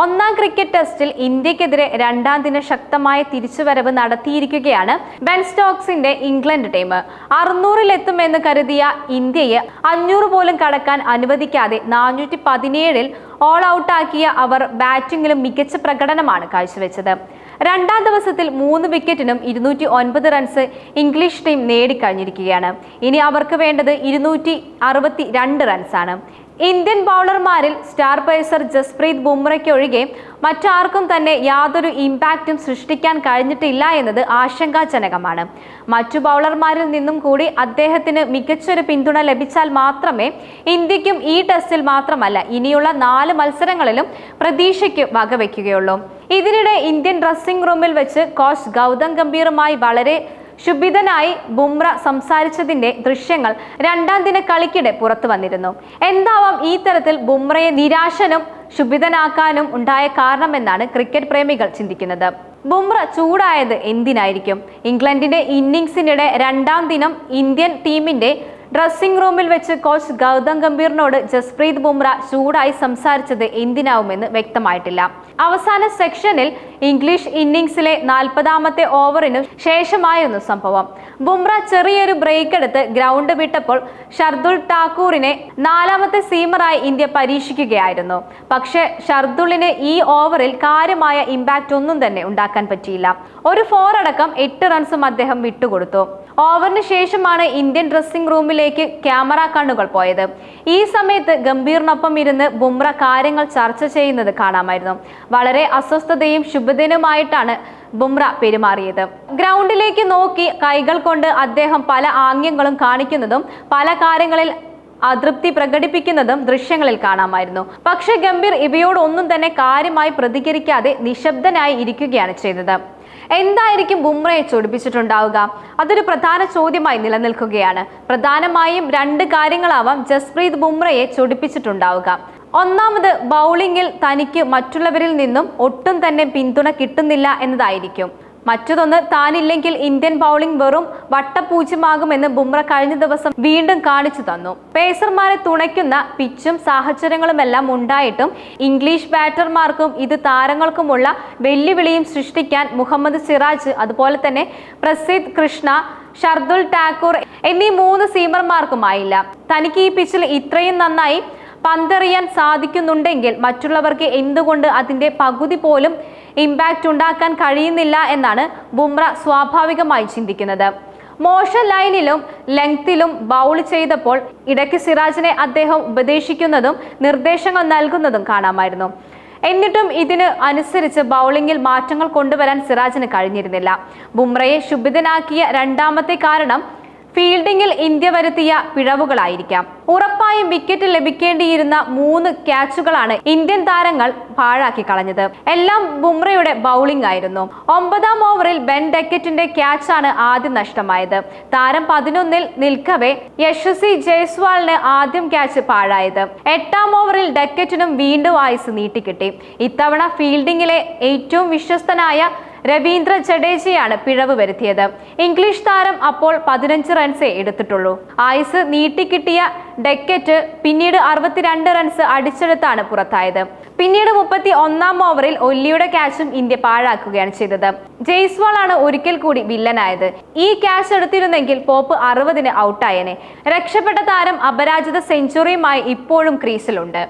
ഒന്നാം ക്രിക്കറ്റ് ടെസ്റ്റിൽ ഇന്ത്യക്കെതിരെ രണ്ടാം ദിന ശക്തമായ തിരിച്ചുവരവ് നടത്തിയിരിക്കുകയാണ് ബെൻ സ്റ്റോക്സിന്റെ ഇംഗ്ലണ്ട് ടീം. 600-ലെത്തുമെന്ന് കരുതിയ ഇന്ത്യയെ 500 പോലും കടക്കാൻ അനുവദിക്കാതെ 417-ൽ ഓൾ ഔട്ടാക്കിയ അവർ ബാറ്റിംഗിലും മികച്ച പ്രകടനമാണ് കാഴ്ചവെച്ചത്. രണ്ടാം ദിവസത്തിൽ 3 വിക്കറ്റിനും 209 റൺസ് ഇംഗ്ലീഷ് ടീം നേടിക്കഴിഞ്ഞിരിക്കുകയാണ്. ഇനി അവർക്ക് വേണ്ടത് 262 റൺസാണ്. ഇന്ത്യൻ ബൗളർമാരിൽ സ്റ്റാർ പേസർ ജസ്പ്രീത് ബുംറയ്ക്ക് ഒഴികെ മറ്റാർക്കും തന്നെ യാതൊരു ഇമ്പാക്റ്റും സൃഷ്ടിക്കാൻ കഴിഞ്ഞിട്ടില്ല എന്നത് ആശങ്കാജനകമാണ്. മറ്റു ബൗളർമാരിൽ നിന്നും കൂടി അദ്ദേഹത്തിന് മികച്ചൊരു പിന്തുണ ലഭിച്ചാൽ മാത്രമേ ഇന്ത്യക്കും ഈ ടെസ്റ്റിൽ മാത്രമല്ല ഇനിയുള്ള 4 മത്സരങ്ങളിലും പ്രതീക്ഷയ്ക്ക് വകവെക്കുകയുള്ളൂ. ഇതിനിടെ ഇന്ത്യൻ ഡ്രസ്സിംഗ് റൂമിൽ വെച്ച് കോച്ച് ഗൗതം ഗംഭീറുമായി വളരെ ക്ഷുഭിതനായി ബുംറ സംസാരിച്ചതിന്റെ ദൃശ്യങ്ങൾ രണ്ടാം ദിന കളിക്കിടെ പുറത്തു വന്നിരുന്നു. എന്താവാം ഈ തരത്തിൽ ബുംറയെ നിരാശനും ക്ഷുഭിതനാക്കാനും ഉണ്ടായ കാരണമെന്നാണ് ക്രിക്കറ്റ് പ്രേമികൾ ചിന്തിക്കുന്നത്. ബുംറ ചൂടായത് എന്തിനായിരിക്കും? ഇംഗ്ലണ്ടിന്റെ ഇന്നിംഗ്സിനിടെ രണ്ടാം ദിനം ഇന്ത്യൻ ടീമിന്റെ ഡ്രസ്സിംഗ് റൂമിൽ വെച്ച് കോച്ച് ഗൗതം ഗംഭീറിനോട് ജസ്പ്രീത് ബുംറ ചൂടായി സംസാരിച്ചത് എന്തിനാവുമെന്ന് വ്യക്തമായിട്ടില്ല. അവസാന സെക്ഷനിൽ ഇംഗ്ലീഷ് ഇന്നിംഗ്സിലെ 40ാമത്തെ ഓവറിനു ശേഷമായിരുന്നു സംഭവം. ബുംറ ചെറിയൊരു ബ്രേക്ക് എടുത്ത് ഗ്രൗണ്ട് വിട്ടപ്പോൾ ഷർദുൽ ഠാക്കൂറിനെ 4ാമത്തെ സീമറായി ഇന്ത്യ പരീക്ഷിക്കുകയായിരുന്നു. പക്ഷേ ഷർദുലിന് ഈ ഓവറിൽ കാര്യമായ ഇമ്പാക്റ്റ് ഒന്നും തന്നെ ഉണ്ടാക്കാൻ പറ്റിയില്ല. ഒരു 4 അടക്കം 8 റൺസും അദ്ദേഹം വിട്ടുകൊടുത്തു. ഓവറിന് ശേഷമാണ് ഇന്ത്യൻ ഡ്രസ്സിംഗ് റൂമിലേക്ക് ക്യാമറ കണ്ണുകൾ പോയത്. ഈ സമയത്ത് ഗംഭീറിനൊപ്പം ഇരുന്ന് ബുംറ കാര്യങ്ങൾ ചർച്ച ചെയ്യുന്നത് കാണാമായിരുന്നു. വളരെ അസ്വസ്ഥതയും ക്ഷുഭിതനുമായിട്ടാണ് ബുംറ പെരുമാറിയത്. ഗ്രൗണ്ടിലേക്ക് നോക്കി കൈകൾ കൊണ്ട് അദ്ദേഹം പല ആംഗ്യങ്ങളും കാണിക്കുന്നതും പല കാര്യങ്ങളിൽ അതൃപ്തി പ്രകടിപ്പിക്കുന്നതും ദൃശ്യങ്ങളിൽ കാണാമായിരുന്നു. പക്ഷേ ഗംഭീർ ഇവയോടൊന്നും തന്നെ കാര്യമായി പ്രതികരിക്കാതെ നിശബ്ദനായി ഇരിക്കുകയാണ് ചെയ്തത്. എന്തായിരിക്കും ബുംറയെ ചൊടിപ്പിച്ചിട്ടുണ്ടാവുക? അതൊരു പ്രധാന ചോദ്യമായി നിലനിൽക്കുകയാണ്. പ്രധാനമായും 2 കാര്യങ്ങളാവാം ജസ്പ്രീത് ബുംറയെ ചൊടിപ്പിച്ചിട്ടുണ്ടാവുക. ഒന്നാമത് ബൗളിംഗിൽ തനിക്ക് മറ്റുള്ളവരിൽ നിന്നും ഒട്ടും തന്നെ പിന്തുണ കിട്ടുന്നില്ല എന്നതായിരിക്കും. മറ്റൊന്ന് താനില്ലെങ്കിൽ ഇന്ത്യൻ ബൗളിംഗ് വെറും വട്ടപൂജ്യമാകുമെന്ന് ബുംറ കഴിഞ്ഞ ദിവസം വീണ്ടും കാണിച്ചു തന്നു. പേസർമാരെ തുണയ്ക്കുന്ന പിച്ചും സാഹചര്യങ്ങളുമെല്ലാം ഉണ്ടായിട്ടും ഇംഗ്ലീഷ് ബാറ്റർമാർക്കും ഇത് താരങ്ങൾക്കുമുള്ള വെല്ലുവിളിയും സൃഷ്ടിക്കാൻ മുഹമ്മദ് സിറാജ്, അതുപോലെ തന്നെ പ്രസിദ്ധ് കൃഷ്ണ, ഷർദുൽ ഠാക്കൂർ എന്നീ 3 സീമർമാർക്കുമായില്ല. തനിക്ക് ഈ പിച്ചിൽ ഇത്രയും നന്നായി പന്തെറിയാൻ സാധിക്കുന്നുണ്ടെങ്കിൽ മറ്റുള്ളവർക്ക് എന്തുകൊണ്ട് അതിന്റെ പകുതി പോലും ഇമ്പാക്റ്റ് ഉണ്ടാക്കാൻ കഴിയുന്നില്ല എന്നാണ് ബുംറ സ്വാഭാവികമായി ചിന്തിക്കുന്നത്. മോശം ലൈനിലും ലെങ്തിലും ബൗൾ ചെയ്തപ്പോൾ ഇടയ്ക്ക് സിറാജിനെ അദ്ദേഹം ഉപദേശിക്കുന്നതും നിർദ്ദേശങ്ങൾ നൽകുന്നതും കാണാമായിരുന്നു. എന്നിട്ടും ഇതിന് അനുസരിച്ച് ബൗളിംഗിൽ മാറ്റങ്ങൾ കൊണ്ടുവരാൻ സിറാജിന് കഴിഞ്ഞിരുന്നില്ല. ബുംറയെ ക്ഷുഭിതനാക്കിയ രണ്ടാമത്തെ കാരണം ഫീൽഡിംഗിൽ ഇന്ത്യ വരുത്തിയ പിഴവുകളായിരിക്കാം. ഉറപ്പായും വിക്കറ്റ് ലഭിക്കേണ്ടിയിരുന്ന 3 ക്യാച്ചുകളാണ് ഇന്ത്യൻ താരങ്ങൾ പാഴാക്കി കളഞ്ഞത്. എല്ലാം ബുംറയുടെ ബൗളിംഗ് ആയിരുന്നു. 9ാം ഓവറിൽ ബെൻ ഡക്കറ്റിന്റെ ക്യാച്ചാണ് ആദ്യം നഷ്ടമായത്. താരം 11ൽ നിൽക്കവേ യശസ്വി ജയ്സ്വാളിന് ആദ്യം ക്യാച്ച് പാഴായത്. 8ാം ഓവറിൽ ഡക്കറ്റിനും വീണ്ടും ആയുസ് നീട്ടിക്കിട്ടി. ഇത്തവണ ഫീൽഡിംഗിലെ ഏറ്റവും വിശ്വസ്തനായ രവീന്ദ്ര ജഡേജയാണ് പിഴവ് വരുത്തിയത്. ഇംഗ്ലീഷ് താരം അപ്പോൾ 15 റൺസേ എടുത്തിട്ടുള്ളൂ. ആയുസ് നീട്ടിക്കിട്ടിയ ഡക്കറ്റ് പിന്നീട് 62 റൺസ് അടിച്ചെടുത്താണ് പുറത്തായത്. പിന്നീട് 31ാം ഓവറിൽ ഒല്ലിയുടെ ക്യാച്ചും ഇന്ത്യ പാഴാക്കുകയാണ് ചെയ്തത്. ജയ്സ്വാൾ ആണ് ഒരിക്കൽ കൂടി വില്ലനായത്. ഈ ക്യാച്ച് എടുത്തിരുന്നെങ്കിൽ പോപ്പ് 60ന് ഔട്ടായേനെ. രക്ഷപ്പെട്ട താരം അപരാജിത സെഞ്ചുറിയുമായി ഇപ്പോഴും ക്രീസിലുണ്ട്.